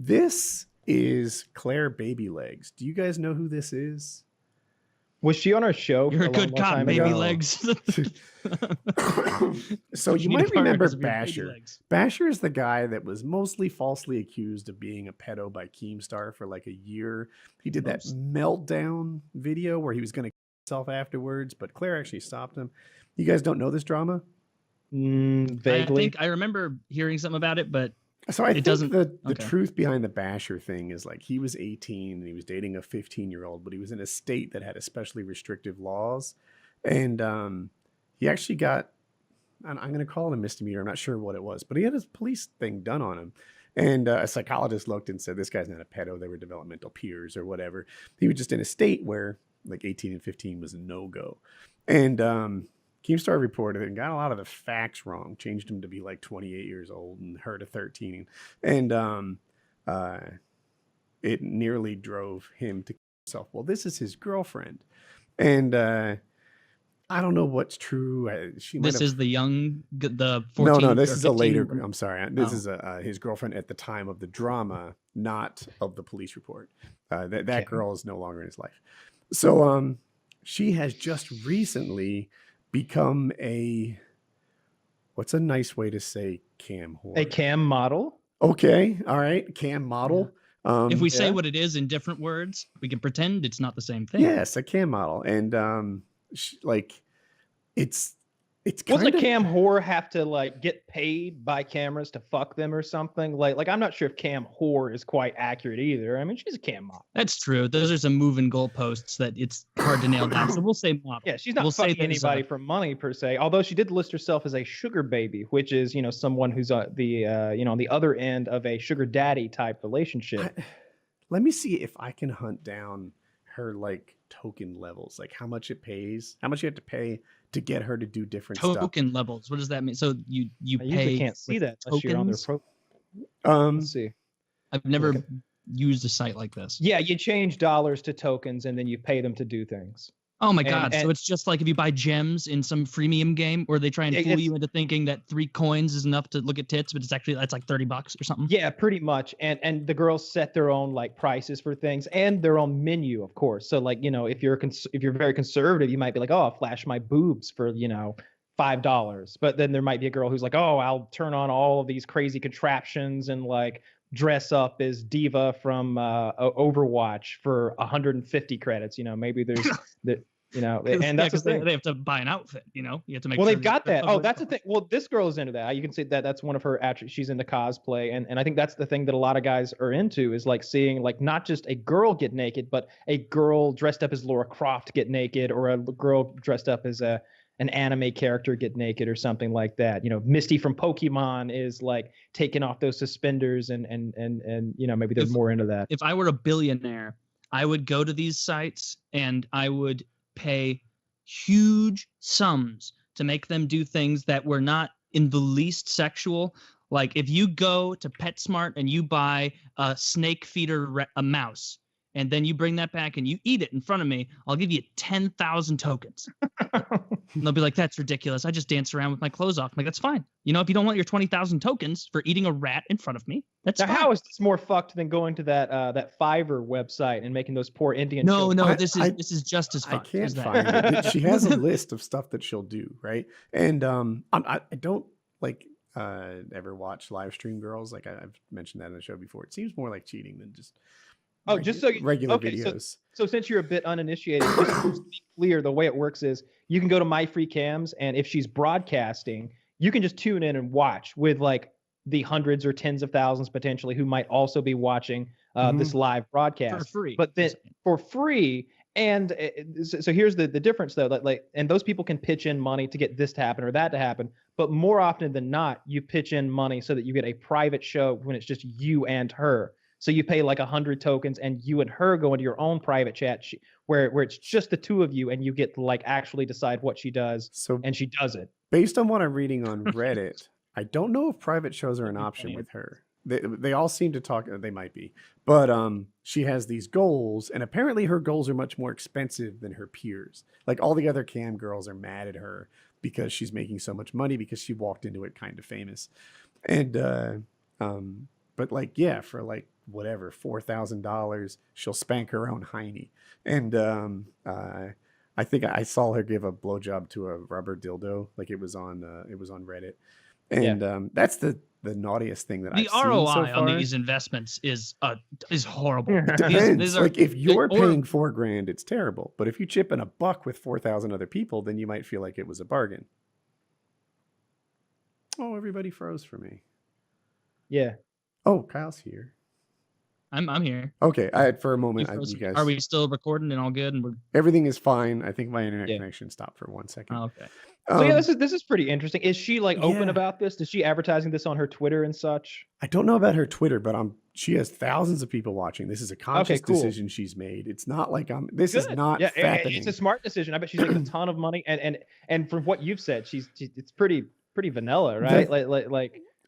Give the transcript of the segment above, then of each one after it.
This is Claire Babylegs. Do you guys know who this is? Was she on our show? You're a good cop, Babylegs. So you might remember Basher. Basher is the guy that was mostly falsely accused of being a pedo by Keemstar for like a year. He did that meltdown video where he was going to kill himself afterwards, but Claire actually stopped him. You guys don't know this drama? Vaguely. I think I remember hearing something about it, but so I think the truth behind the Basher thing is like he was 18 and he was dating a 15-year-old, but he was in a state that had especially restrictive laws. And he actually got, I'm going to call it a misdemeanor. I'm not sure what it was, but he had his police thing done on him. And a psychologist looked and said, this guy's not a pedo. They were developmental peers or whatever. He was just in a state where like 18 and 15 was a no-go. And Keemstar reported it and got a lot of the facts wrong, changed him to be like 28 years old and her to 13. And it nearly drove him to kill himself. Well, this is his girlfriend. And I don't know what's true. This is the 14. No, this is a later. I'm sorry. This is his girlfriend at the time of the drama, not of the police report. That girl is no longer in his life. So she has just recently become what's a nice way to say cam whore? A cam model. Okay. All right. Cam model. If we say what it is in different words, we can pretend it's not the same thing. Yes, a cam model. And it's kind Doesn't a cam whore have to like get paid by cameras to fuck them or something? Like I'm not sure if cam whore is quite accurate either. I mean, she's a cam model. That's true. Those are some moving goalposts that it's hard to nail down. So we'll say model. Yeah, she's not fucking anybody for money per se. Although she did list herself as a sugar baby, which is someone who's on the other end of a sugar daddy type relationship. Let me see if I can hunt down her like token levels, like how much it pays, how much you have to pay to get her to do different token levels. What does that mean? So you pay. You can't see that unless you're on their profile. Let's see. I've never used a site like this. Yeah, you change dollars to tokens and then you pay them to do things. Oh my God. So it's just like if you buy gems in some freemium game where they try and fool you into thinking that 3 coins is enough to look at tits, but that's like $30 or something. Yeah, pretty much. And the girls set their own like prices for things and their own menu, of course. So like, if you're very conservative, you might be like, oh, I'll flash my boobs for, $5. But then there might be a girl who's like, oh, I'll turn on all of these crazy contraptions and like dress up as Diva from Overwatch for 150 credits. Maybe there's and that's the thing. They have to buy an outfit. You have to make. Well, they've got that. Oh, that's the thing. Well, this girl is into that. You can say that's one of her attributes. She's into cosplay, and I think that's the thing that a lot of guys are into is like seeing like not just a girl get naked, but a girl dressed up as Lara Croft get naked, or a girl dressed up as an anime character get naked or something like that. Misty from Pokemon is like taking off those suspenders and maybe there's more into that. If I were a billionaire, I would go to these sites and I would pay huge sums to make them do things that were not in the least sexual. Like if you go to PetSmart and you buy a snake feeder, a mouse, and then you bring that back and you eat it in front of me, I'll give you 10,000 tokens. And they'll be like, that's ridiculous. I just dance around with my clothes off. I'm like, that's fine. If you don't want your 20,000 tokens for eating a rat in front of me, that's fine. How is this more fucked than going to that Fiverr website and making those poor Indian No, this is just as fucked. I can't find it. She has a list of stuff that she'll do, right? And I don't like ever watch live stream girls. Like I've mentioned that in the show before. It seems more like cheating than just regular videos. So since you're a bit uninitiated, just to be clear, the way it works is you can go to My Free Cams, and if she's broadcasting, you can just tune in and watch with like the hundreds or tens of thousands potentially who might also be watching this live broadcast for free. But then for free. And so here's the difference though, and those people can pitch in money to get this to happen or that to happen. But more often than not, you pitch in money so that you get a private show when it's just you and her. So you pay like 100 tokens and you and her go into your own private chat where it's just the two of you and you get to like actually decide what she does. And she does it. Based on what I'm reading on Reddit, I don't know if private shows are an option with her. They all seem to talk, they might be, but she has these goals and apparently her goals are much more expensive than her peers. Like all the other cam girls are mad at her because she's making so much money because she walked into it kind of famous. And but like, yeah, for like whatever, $4,000, she'll spank her own hiney. And I think I saw her give a blowjob to a rubber dildo. Like it was on Reddit. And that's the naughtiest thing that The I've ROI seen so far. on these investments is horrible. It depends. These are, like if you're paying $4,000, it's terrible. But if you chip in $1 with 4,000 other people, then you might feel like it was a bargain. Oh, everybody froze for me. Yeah. Oh, Kyle's here. I'm here. Okay, I had for a moment. You guys, are we still recording and all good? And everything is fine. I think my internet connection stopped for 1 second. Oh, okay. So this is pretty interesting. Is she like open about this? Is she advertising this on her Twitter and such? I don't know about her Twitter, but she has thousands of people watching. This is a conscious decision she's made. It's not like this is not fattening. It's a smart decision. I bet she's making a ton of money, and from what you've said, it's pretty vanilla, right?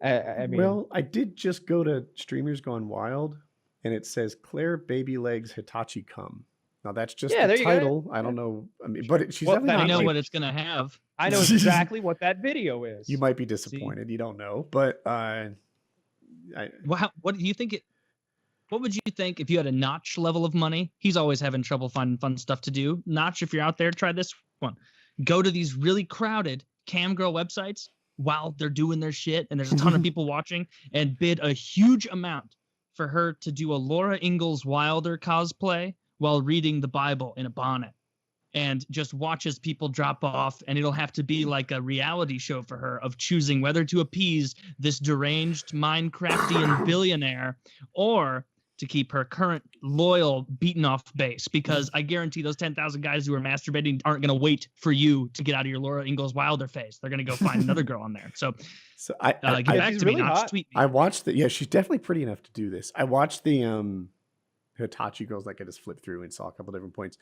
I mean, well, I did just go to Streamers Gone Wild, and it says Clara Babylegs Hitachi Come. Now that's just the title. I don't know. I mean, but she's definitely not. I know what it's gonna have. I know exactly what that video is. You might be disappointed. See? You don't know, but what do you think? What would you think if you had a Notch level of money? He's always having trouble finding fun stuff to do. Notch, if you're out there, try this one. Go to these really crowded cam girl websites while they're doing their shit, and there's a ton of people watching, and bid a huge amount for her to do a Laura Ingalls Wilder cosplay while reading the Bible in a bonnet, and just watch as people drop off, and it'll have to be like a reality show for her of choosing whether to appease this deranged Minecraftian billionaire or to keep her current loyal beaten off base, because I guarantee those 10,000 guys who are masturbating aren't going to wait for you to get out of your Laura Ingalls Wilder face. They're going to go find another girl on there. So get back to me, not tweet me. I watched she's definitely pretty enough to do this. I watched the Hitachi girls. Like I just flipped through and saw a couple different points.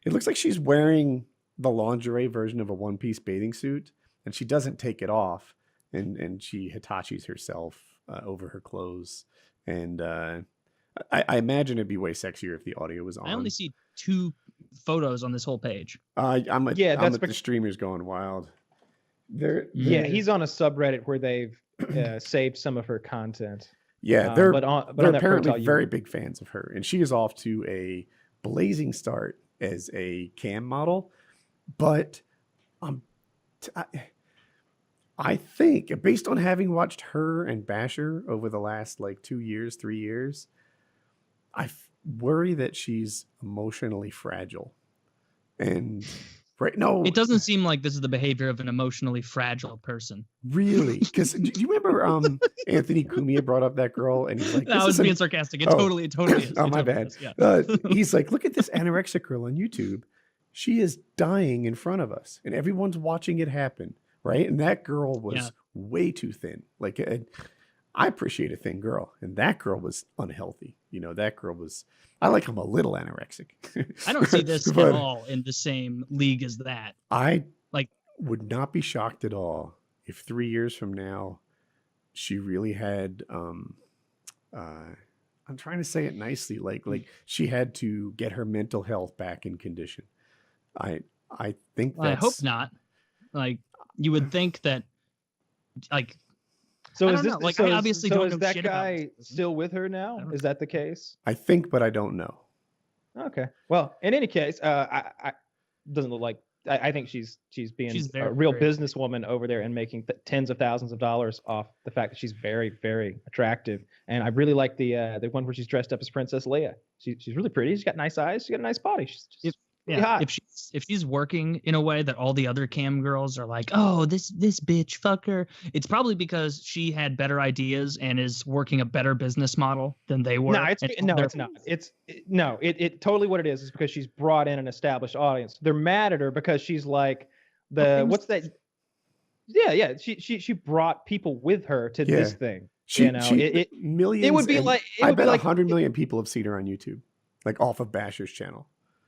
It looks like she's wearing the lingerie version of a one-piece bathing suit, and she doesn't take it off, and she Hitachis herself over her clothes. And I imagine it'd be way sexier if the audio was on. I only see 2 photos on this whole page. I'm at the Streamers Going Wild. He's on a subreddit where they've saved some of her content. Yeah, they're apparently very big fans of her, and she is off to a blazing start as a cam model. But I think, based on having watched her and Basher over the last 2 years, 3 years, I worry that she's emotionally fragile. And it doesn't seem like this is the behavior of an emotionally fragile person. Really? Because do you remember Anthony Cumia brought up that girl, and he's like, "I was being sarcastic. It totally is." Oh, my bad. Is, yeah. He's like, "Look at this anorexic girl on YouTube. She is dying in front of us, and everyone's watching it happen, right? And that girl was way too thin. Like, I appreciate a thin girl, and that girl was unhealthy. That girl was. I like him a little anorexic. I don't see this at all in the same league as that. I would not be shocked at all if 3 years from now she really had. I'm trying to say it nicely, like she had to get her mental health back in condition. I think. I hope not. Like, you would think that, like. So is this I obviously don't know that shit guy about still with her now? Is that the case? I think, but I don't know. Okay. Well, in any case, I doesn't look like. I think she's being a real businesswoman over there and making tens of thousands of dollars off the fact that she's very, very attractive. And I really like the one where she's dressed up as Princess Leia. She's really pretty. She's got nice eyes. She's got a nice body. She's just hot. If she's working in a way that all the other cam girls are like, "Oh, this bitch, fuck her," it's probably because she had better ideas and is working a better business model than they were. It's not. It totally what it is because she's brought in an established audience. They're mad at her because she's like what's that? Yeah. She brought people with her to this thing. Millions. It would be like I bet 100 million people have seen her on YouTube, like off of Basher's channel.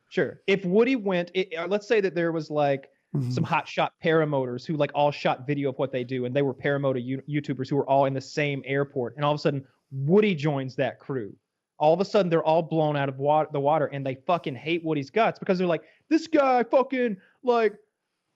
Sure. If Woody went, let's say that there was some hotshot paramotors who all shot video of what they do, and they were paramotor YouTubers who were all in the same airport, and all of a sudden Woody joins that crew. All of a sudden they're all blown out of the water, and they fucking hate Woody's guts because they're like, this guy fucking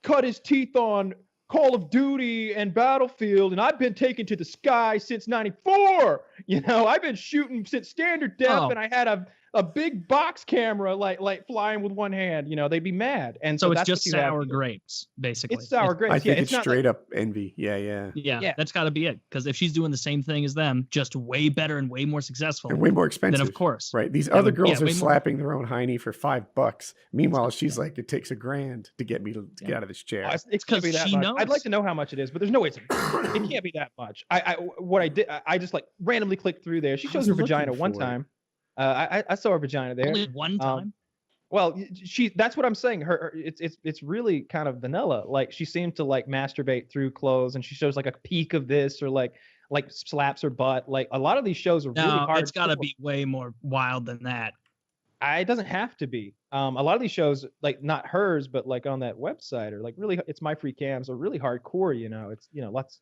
cut his teeth on Call of Duty and Battlefield, and I've been taken to the sky since '94. You know, I've been shooting since standard def, and I had a big box camera like flying with one hand. You know, they'd be mad. And So it's that's just what you have sour here. grapes, basically. It's sour grapes. I think yeah, it's not straight like, up envy. Yeah. Yeah, that's got to be it. Because if she's doing the same thing as them, just way better and way more successful, And way more expensive. then of course. Right. These other girls are way more- slapping their own hiney for $5. Meanwhile, she's like, it takes $1,000 to get me to get out of this chair. It can't be that she much. knows. I'd like to know how much it is, but there's no way it can't be that much. I just like randomly clicked through there. She I shows was her vagina looking one for it. time. I saw her vagina there. Only one time. Well, that's what I'm saying. It's really kind of vanilla. Like she seemed to like masturbate through clothes, and she shows like a peek of this, or like slaps her butt. Like a lot of these shows are really hard. It's got to be way more wild than that. It doesn't have to be. A lot of these shows, like not hers, but like on that website, or like really, it's My Free Cams, are really hardcore. You know, it's lots.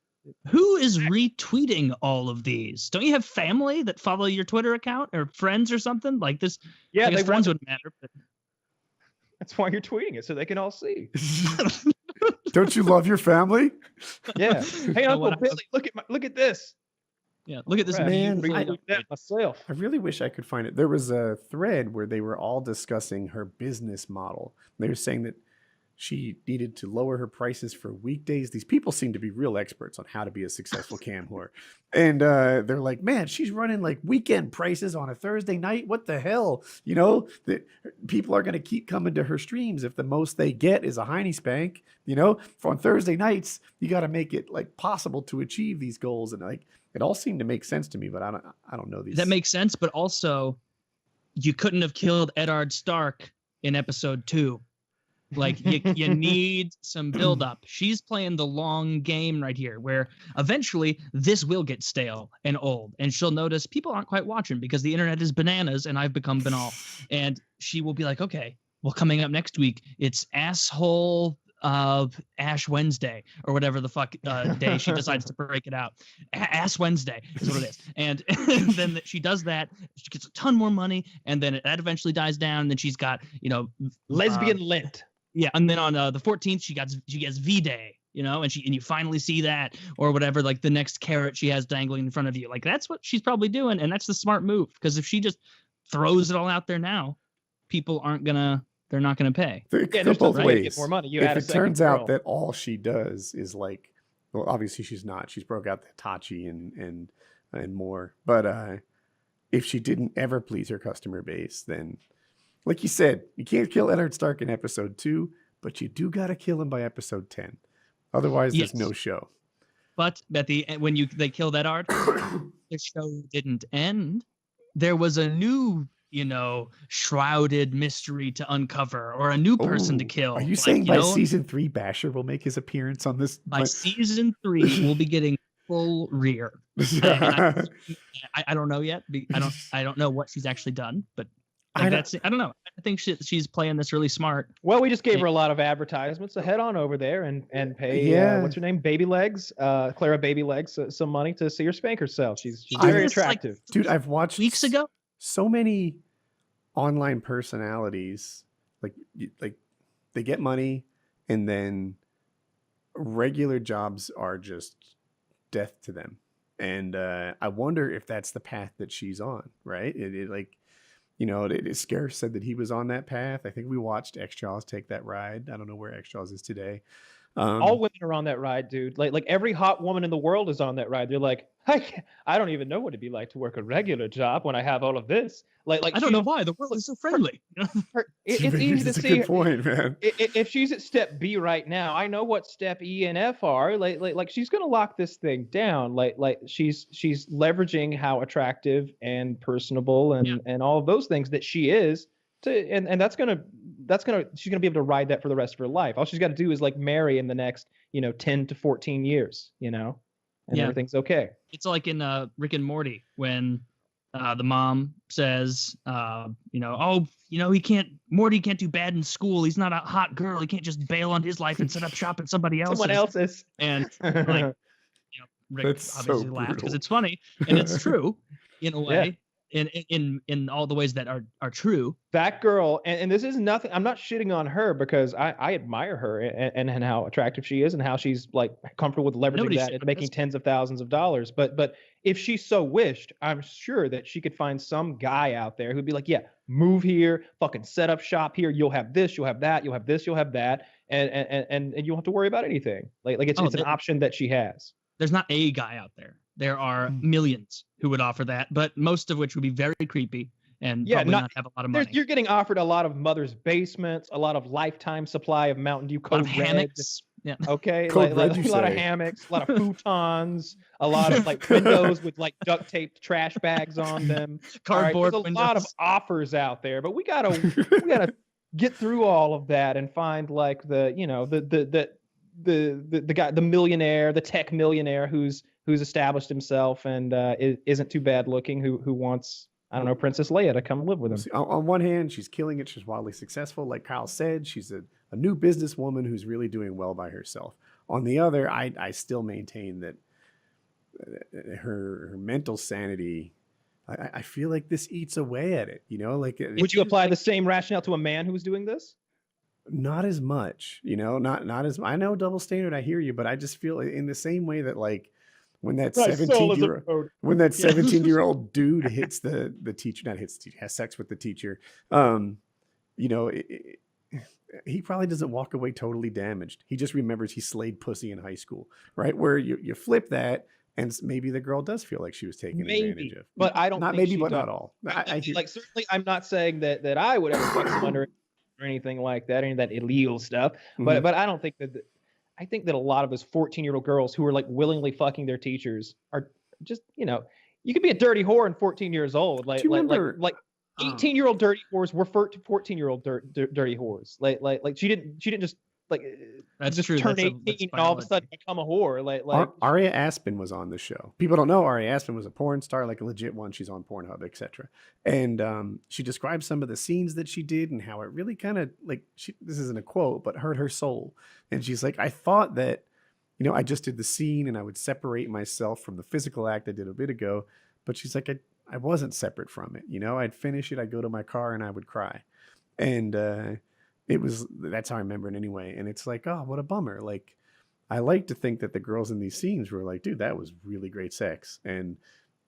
Who is retweeting all of these? Don't you have family that follow your Twitter account or friends or something like this? Yeah, I guess friends wouldn't matter. But... That's why you're tweeting it, so they can all see. Don't you love your family? Yeah. Hey, Uncle Billy, look at this. Yeah, look at this Man, myself. I really wish I could find it. There was a thread where they were all discussing her business model. They were saying that she needed to lower her prices for weekdays. These people seem to be real experts on how to be a successful cam whore. And they're like, man, she's running like weekend prices on a Thursday night. What the hell? You know, that people are going to keep coming to her streams if the most they get is a hiney spank. You know, for on Thursday nights, you got to make it like possible to achieve these goals. And like, it all seemed to make sense to me, but I don't know these. That makes sense, but also you couldn't have killed Eddard Stark in episode 2. Like you need some build up. She's playing the long game right here, where eventually this will get stale and old, and she'll notice people aren't quite watching because the internet is bananas and I've become banal. And she will be like, okay, well, coming up next week, it's asshole Ash Wednesday or whatever the fuck day she decides to break it out. Ass Wednesday is what it is. And then she does that, she gets a ton more money, and then that eventually dies down. And then she's got, lesbian Lent. Yeah, and then on the 14th she gets V-Day, and you finally see that, or whatever, like the next carrot she has dangling in front of you. Like that's what she's probably doing, and that's the smart move, because if she just throws it all out there now, people they're not gonna pay. It could go both ways. Get more money. If it turns out that all she does is like, well, obviously she's not. She's broke out the Tachi and more. But if she didn't ever please her customer base, then, like you said, you can't kill Eddard Stark in episode 2, but you do gotta kill him by episode 10. Otherwise, there's no show. But at the end, when they killed Eddard, the show didn't end. There was a new, shrouded mystery to uncover, or a new person to kill. Are you saying by season 3, Basher will make his appearance on this? By season 3, we'll be getting full rear. I don't know yet. I don't know what she's actually done, but I don't know. I think she's playing this really smart. Well, we just gave her a lot of advertisements, so head on over there and pay what's her name, Babylegs, Clara Babylegs, some money to see her spank herself. She's very attractive. Dude, I've watched weeks ago so many online personalities, like they get money, and then regular jobs are just death to them. And I wonder if that's the path that she's on, right? Scarce said that he was on that path. I think we watched X-Jaws take that ride. I don't know where X-Jaws is today. All women are on that ride, dude. Like every hot woman in the world is on that ride. They're like, I don't even know what it'd be like to work a regular job when I have all of this. Like I don't know why the world is so friendly. It's easy to see. Good point, man. If she's at step B right now, I know what step E and F are. Like she's gonna lock this thing down. Like she's leveraging how attractive and personable and all of those things that she is and she's gonna be able to ride that for the rest of her life. All she's got to do is like marry in the next 10 to 14 years, and everything's okay. It's like in Rick and Morty when the mom says, Morty can't do bad in school. He's not a hot girl. He can't just bail on his life and set up shop at somebody else's. Someone else's. And Rick That's obviously so laughed because brutal. it's funny and it's true in a way. in all the ways that are true. That girl, and this is nothing. I'm not shitting on her because I admire her and how attractive she is and how she's like comfortable with leveraging that into making tens of thousands of dollars. But if she so wished, I'm sure that she could find some guy out there who'd be like, yeah, move here, fucking set up shop here. You'll have this, you'll have that, you'll have this, you'll have that, and you don't have to worry about anything. Like it's an option that she has. There's not a guy out there. There are millions who would offer that, but most of which would be very creepy and probably not have a lot of money. You're getting offered a lot of mother's basements, a lot of lifetime supply of Mountain Dew Code Red. Hammocks. Yeah. Okay, like a lot of hammocks, a lot of futons, a lot of like windows with like duct taped trash bags on them. Cardboard There's a lot of offers out there, but we gotta get through all of that and find like the guy, the millionaire, the tech millionaire who's established himself and isn't too bad looking, who wants, I don't know, Princess Leia to come live with him. On one hand, she's killing it. She's wildly successful. Like Kyle said, she's a new businesswoman who's really doing well by herself. On the other, I still maintain that her mental sanity, I feel like this eats away at it. You know, like would you apply the same rationale to a man who's doing this? Not as much, you know, not as, I know double standard, I hear you, but I just feel in the same way that like when that 17-year-old dude hits the teacher, not hits the teacher, has sex with the teacher, you know, he probably doesn't walk away totally damaged. He just remembers he slayed pussy in high school, right? Where you flip that, and maybe the girl does feel like she was taken advantage of. But I don't. Not think maybe, but not all. Like certainly, I'm not saying that I would ever fuck someone or anything like that, any of that illegal stuff. But I don't think that. I think that a lot of those 14-year-old girls who are like willingly fucking their teachers are just, you know, you could be a dirty whore and 14 years old. Like 18-year-old dirty whores were 14-year-old dirty whores. Like she didn't just like that's just true. turn 18 and all of a sudden become a whore. Like Aria Aspen was on the show. People don't know Aria Aspen was a porn star, like a legit one. She's on Pornhub, etc. And she described some of the scenes that she did and how it really kind of like this isn't a quote, but hurt her soul. And she's like, I thought that, you know, I just did the scene and I would separate myself from the physical act I did a bit ago. But she's like, I wasn't separate from it. You know, I'd finish it, I'd go to my car and I would cry. And that's how I remember it anyway. And it's like, oh, what a bummer. Like, I like to think that the girls in these scenes were like, dude, that was really great sex. And,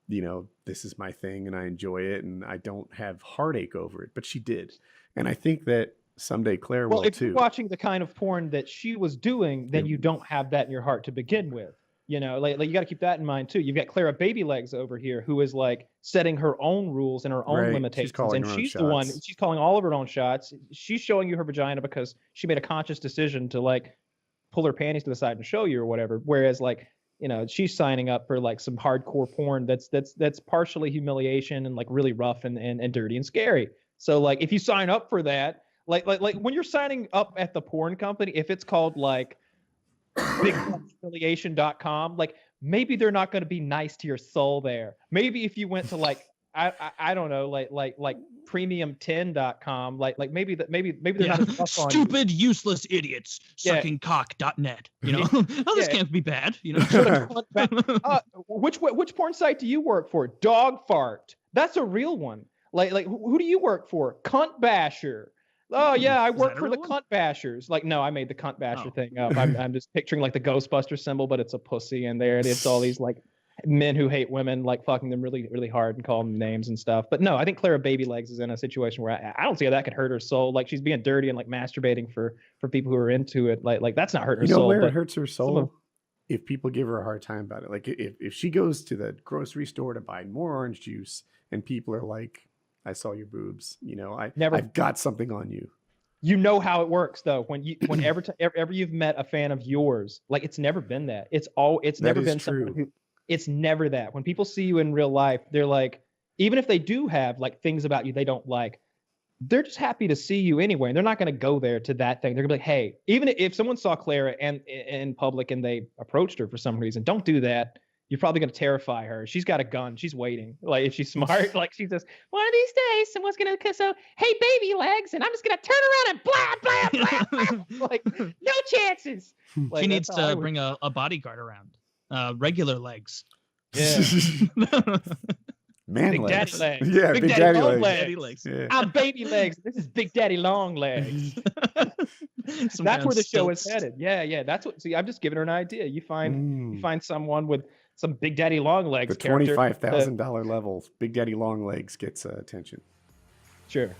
you know, this is my thing and I enjoy it and I don't have heartache over it. But she did. And I think that someday Claire will too. Well, if you're watching the kind of porn that she was doing, then you don't have that in your heart to begin with. You know, like you got to keep that in mind too. You've got Clara Babylegs over here who is like setting her own rules and her own limitations, and she's the one. She's calling all of her own shots. She's showing you her vagina because she made a conscious decision to like pull her panties to the side and show you or whatever. Whereas like, you know, she's signing up for like some hardcore porn that's partially humiliation and like really rough and dirty and scary. So like if you sign up for that, like when you're signing up at the porn company, if it's called like bigfamiliation.com, like maybe they're not going to be nice to your soul there. Maybe if you went to like I don't know, like premium10.com, like maybe they're not as rough on you. Stupid useless idiots suckingcock.net, you know. This can't be bad, you know. Which porn site do you work for? Dog Fart, that's a real one. Like who do you work for? Cunt Basher. Oh yeah, I work for the Cunt Bashers. Like, no, I made the Cunt Basher thing up. I'm just picturing like the Ghostbuster symbol, but it's a pussy, and there it's all these like men who hate women, like fucking them really, really hard and calling them names and stuff. But no, I think Clara Babylegs is in a situation where I don't see how that could hurt her soul. Like she's being dirty and like masturbating for people who are into it. Like that's not hurting her soul. You know where it hurts her soul? If people give her a hard time about it. Like if she goes to the grocery store to buy more orange juice and people are like, I saw your boobs, you know, I've got something on you. You know how it works though. Whenever you've met a fan of yours, like it's never been that. It's never been someone who, it's never that. When people see you in real life, they're like, even if they do have like things about you they don't like, they're just happy to see you anyway. And they're not going to go there to that thing. They're gonna be like, hey, even if someone saw Clara and in public and they approached her for some reason, don't do that. You're probably going to terrify her. She's got a gun. She's waiting. Like, if she's smart, like she says, one of these days, someone's going to so, hey, Babylegs, and I'm just going to turn around and blah, blah, blah. Like, no chances. Like, she needs to bring a bodyguard around. Regular legs. Yeah. Man Big legs. Daddy legs. Yeah, Big Big Daddy Daddy long legs. legs. Daddy legs. Yeah. I'm Babylegs. This is Big Daddy long legs. That's where the show is headed. Yeah. That's what. See, I'm just giving her an idea. You find someone with some Big Daddy long legs The character. $25,000 level, Big Daddy long legs gets attention. Sure.